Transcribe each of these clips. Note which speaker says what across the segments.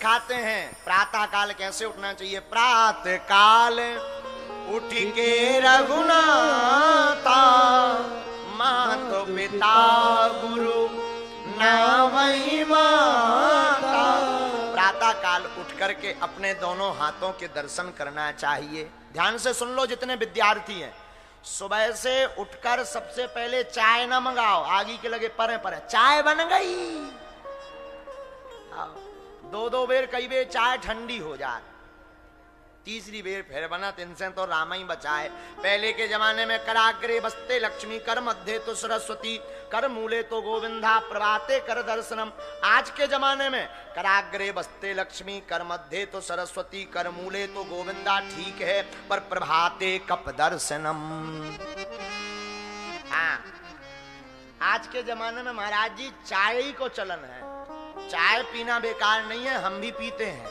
Speaker 1: सिखाते हैं प्रातः काल कैसे उठना चाहिए। प्रातः काल उठ के रघुनाथा, मातो पिता गुरु नावई माता। प्रातः काल उठ करके अपने दोनों हाथों के दर्शन करना चाहिए। ध्यान से सुन लो जितने विद्यार्थी हैं, सुबह से उठकर सबसे पहले चाय ना मंगाओ, आगे के लगे परे परे चाय बन गई, दो दो बेर कई बेर चाय ठंडी हो जाए, तीसरी बेर फिर बना, तिनसे तो राम ही बचाए। पहले के जमाने में कराग्रे बसते लक्ष्मी, कर मध्य तो सरस्वती, कर मूले तो गोविंदा, प्रभाते कर दर्शनम। आज के जमाने में कराग्रे बसते लक्ष्मी, कर मध्य तो सरस्वती, कर मूले तो गोविंदा ठीक है, पर प्रभाते कप दर्शनम। हाँ, आज के जमाने में महाराज जी चाय ही को चलन है। चाय पीना बेकार नहीं है, हम भी पीते हैं,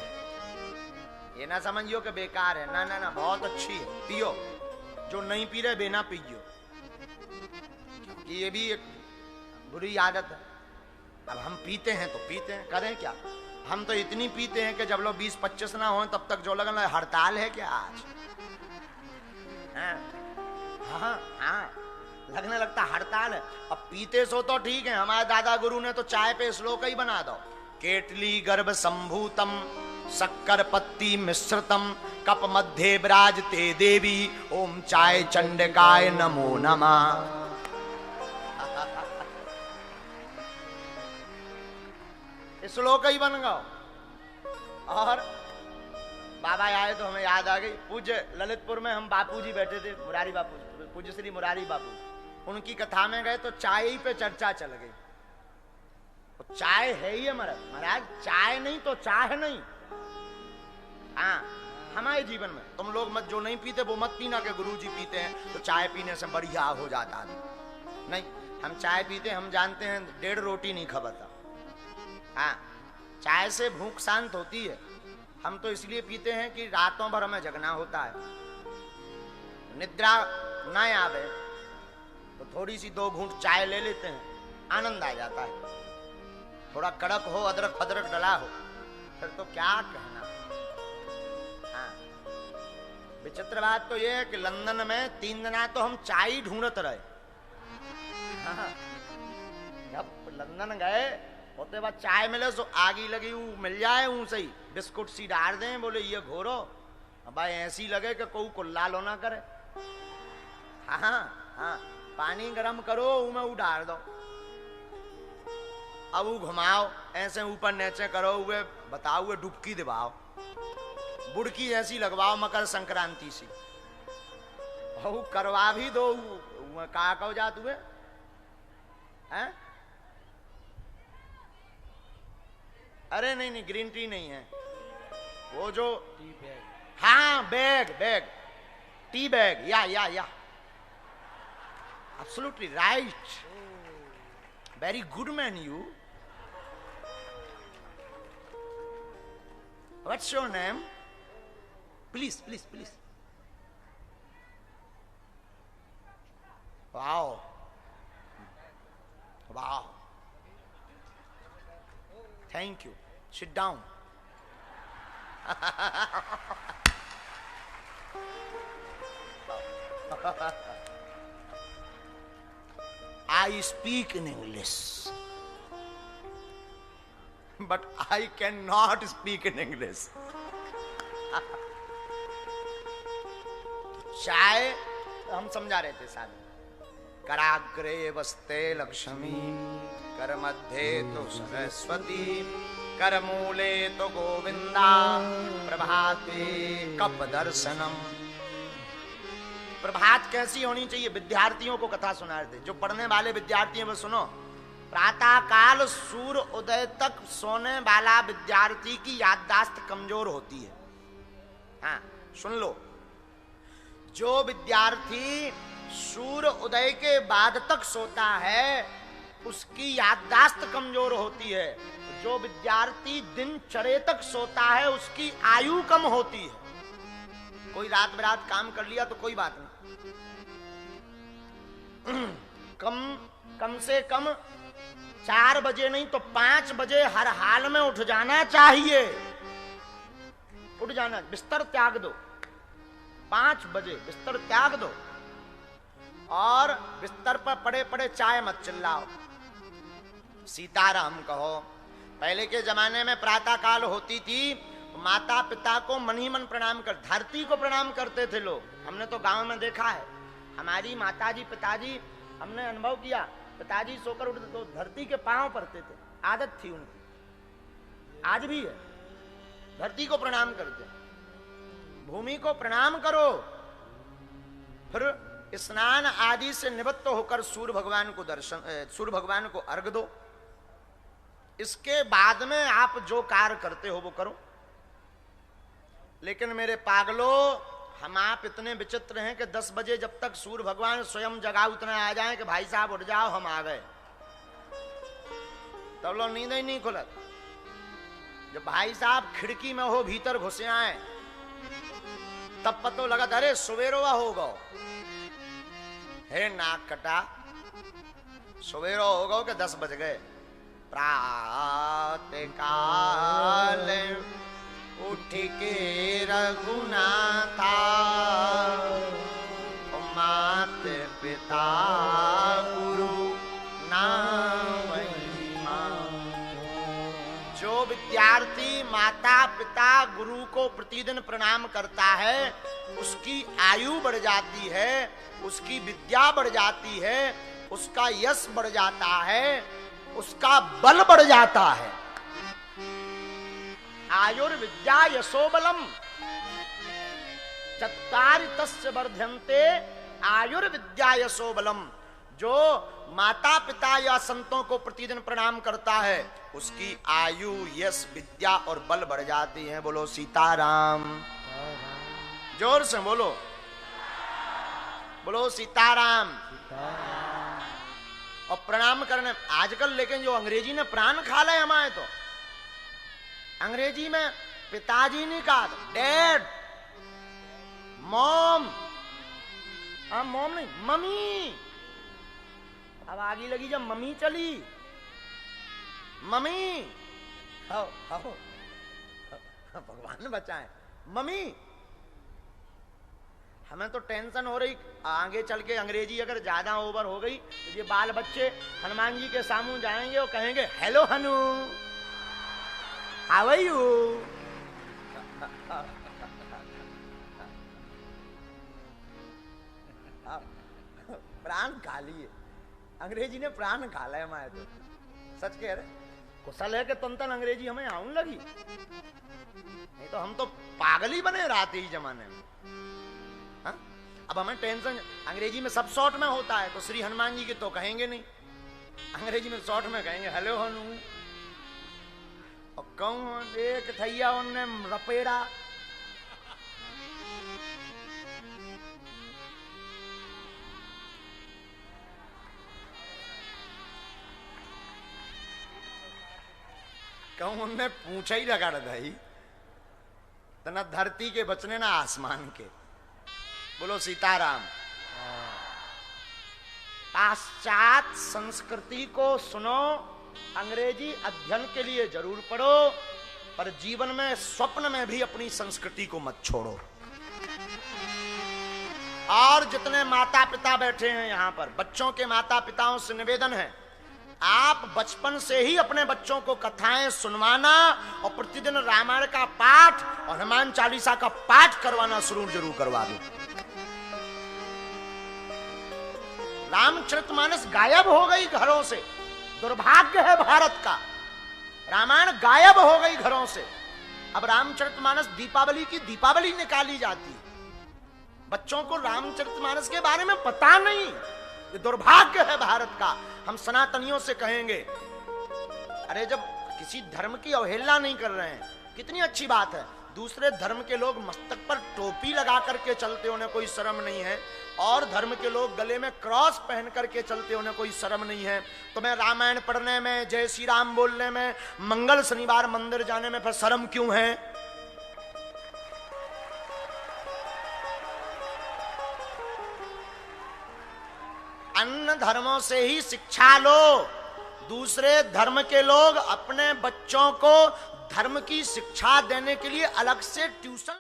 Speaker 1: ये ना समझियो कि बेकार है, ना ना ना, बहुत अच्छी है, पियो। जो नहीं पी रहे बिना पियो, ये भी एक बुरी आदत है। अब हम पीते हैं तो पीते हैं, करें क्या। हम तो इतनी पीते हैं कि जब लोग 20-25 ना हो तब तक जो लगन हड़ताल है क्या आज। हाँ हाँ, लगने लगता हड़ताल है। अब पीते सो तो ठीक है, हमारे दादा गुरु ने तो चाय पे श्लोक ही बना दो। केटली गर्भ संभूतम शक्कर पत्ती मिश्रितम, कप मध्य विराजते देवी, ओम चाय चंडिकाय नमो नमः। श्लोक ही बन गया। और बाबा आए तो हमें याद आ गई, पूज्य ललितपुर में हम बापूजी बैठे थे, मुरारी बापू, पूज्य श्री मुरारी बापू, उनकी कथा में गए तो चाय ही पे चर्चा चल गई। तो चाय है ही महाराज, चाय नहीं तो चाह नहीं। हाँ, हमारे जीवन में तुम लोग मत, जो नहीं पीते वो मत पीना के गुरुजी पीते हैं तो चाय पीने से बढ़िया हो जाता है। नहीं, हम चाय पीते, हम जानते हैं 1.5 रोटी नहीं खबरता। हाँ, चाय से भूख शांत होती है। हम तो इसलिए पीते हैं कि रातों भर हमें जगना होता है, निद्रा ना आवे तो थोड़ी सी 2 घूंट चाय ले लेते हैं, आनंद आ जाता है। थोड़ा कड़क हो, अदरक फदरक डला हो, फिर तो क्या कहना। हाँ, विचित्र बात तो यह है कि लंदन में 3 दिन तो हम चाय ढूंढते रहे। हाँ, जब लंदन गए होते बाद चाय मिले तो आगी लगी मिल जाए, से ही बिस्कुट सी डाल दें, बोले ये घोरो, भाई ऐसी लगे कि कोई कुल्ला लो ना करे। हाँ हाँ, पानी गरम करो, में डाल दो, अब वो घुमाओ, ऐसे ऊपर नीचे करो, हुए बताओ, हुए डुबकी दिवाओ, बुड़की ऐसी लगवाओ मकर संक्रांति सी, वो करवा भी दो, कहा कहो जात हुए हैं। अरे नहीं नहीं, ग्रीन टी नहीं है, वो जो टी बैग, हाँ बैग बैग, टी बैग, या absolutely right, very good man you. What's your name? Please please please. Wow wow, thank you, sit down. I speak in English, but I cannot speak in English. चाय हम समझा रहे थे साहब, कराग्रे वस्ते लक्ष्मी, कर मध्य तो सरस्वती, कर मूले तो गोविंदा, प्रभाते कप दर्शनम। प्रभात कैसी होनी चाहिए? विद्यार्थियों को कथा सुना रहे थे, जो पढ़ने वाले विद्यार्थी हैं वो सुनो। प्रातः काल सूर्य उदय तक सोने वाला विद्यार्थी की याददाश्त कमजोर होती है। हाँ, सुन लो, जो विद्यार्थी सूर्य उदय के बाद तक सोता है उसकी याददाश्त कमजोर होती है। जो विद्यार्थी दिन चढ़े तक सोता है उसकी आयु कम होती है। कोई रात बिरात काम कर लिया तो कोई बात नहीं, कम से कम 4 बजे नहीं तो 5 बजे हर हाल में उठ जाना चाहिए। उठ जाना, बिस्तर त्याग दो, 5 बजे बिस्तर त्याग दो और बिस्तर पर पड़े पड़े चाय मत चिल्लाओ, सीताराम कहो। पहले के जमाने में प्रातः काल होती थी, माता पिता को मन ही मन प्रणाम कर, धरती को प्रणाम करते थे लोग। हमने तो गांव में देखा है, हमारी माताजी पिताजी, हमने अनुभव किया, पिताजी सोकर उठते तो धरती के पांव पड़ते थे, आदत थी उनकी, आज भी है, धरती को प्रणाम करते, भूमि को प्रणाम करो, फिर स्नान आदि से निवृत्त होकर सूर्य भगवान को अर्घ दो। इसके बाद में आप जो कार्य करते हो वो करो। लेकिन मेरे पागलों, हम आप इतने विचित्र हैं कि 10 बजे जब तक सूर्य भगवान स्वयं जगा उतना आ जाए कि भाई साहब उठ जाओ हम आ गए, तब लोग नींद ही नहीं खुलत। जब भाई साहब खिड़की में हो भीतर घुसे आए तब पतो लगा अरे सवेरो होगा, हे नाक कटा, सवेरो होगा कि 10 बज गए। प्रातः काल उठ के रघुनाथा, मात पिता गुरु नाम महिमा। जो विद्यार्थी माता पिता गुरु को प्रतिदिन प्रणाम करता है उसकी आयु बढ़ जाती है, उसकी विद्या बढ़ जाती है, उसका यश बढ़ जाता है, उसका बल बढ़ जाता है। आयुर्विद्या यशो बलम चत्वारि तस्य वर्धन्ते आयुर्विद्या यशो बलम। जो माता पिता या संतों को प्रतिदिन प्रणाम करता है उसकी आयु यश विद्या और बल बढ़ जाती है। बोलो सीताराम, जोर से बोलो, बोलो सीताराम। और प्रणाम करने आजकल लेकिन जो अंग्रेजी ने प्राण खा ले हमारे, तो अंग्रेजी में पिताजी नहीं कहा, डैड, मॉम, मॉम नहीं मम्मी। अब आगे लगी जब मम्मी चली, मम्मी, भगवान बचाए, मम्मी। हमें तो टेंशन हो रही आगे चल के अंग्रेजी अगर ज्यादा ओवर हो गई तो ये बाल बच्चे हनुमान जी के सामने जाएंगे और कहेंगे hello Hanu, how are you. प्राण खा लिए, अंग्रेजी ने प्राण खा लिया हमारे, तो सच कह रहे। कुशल है कि तन अंग्रेजी हमें आउन लगी, नहीं तो हम तो पागल ही बने रहते ही जमाने में। अब हमें टेंशन, अंग्रेजी में सब शॉर्ट में होता है तो श्री हनुमान जी के तो कहेंगे नहीं, अंग्रेजी में शॉर्ट में कहेंगे हेलो हनु। और कहूं एक थैया उनने रपेड़ा, कहूं उनने पूछा ही लगा रही तो ना धरती के बचने ना आसमान के। बोलो सीताराम। पाश्चात्य संस्कृति को सुनो, अंग्रेजी अध्ययन के लिए जरूर पढ़ो, पर जीवन में स्वप्न में भी अपनी संस्कृति को मत छोड़ो। और जितने माता पिता बैठे हैं यहाँ पर, बच्चों के माता पिताओं से निवेदन है, आप बचपन से ही अपने बच्चों को कथाएं सुनवाना और प्रतिदिन रामायण का पाठ और हनुमान चालीसा का पाठ करवाना शुरू जरूर करवा दो। रामचरितमानस गायब हो गई घरों से, दुर्भाग्य है भारत का। रामायण गायब हो गई घरों से, अब रामचरितमानस दीपावली की दीपावली निकाली जाती है, बच्चों को रामचरितमानस के बारे में पता नहीं। ये दुर्भाग्य है भारत का। हम सनातनियों से कहेंगे, अरे जब किसी धर्म की अवहेलना नहीं कर रहे हैं, कितनी अच्छी बात है। दूसरे धर्म के लोग मस्तक पर टोपी लगा करके चलते, उन्हें कोई शर्म नहीं है, और धर्म के लोग गले में क्रॉस पहन करके चलते, उन्हें कोई शर्म नहीं है। तो मैं रामायण पढ़ने में, जय श्री राम बोलने में, मंगल शनिवार मंदिर जाने में फिर शर्म क्यों है? अन्य धर्मों से ही शिक्षा लो। दूसरे धर्म के लोग अपने बच्चों को धर्म की शिक्षा देने के लिए अलग से ट्यूशन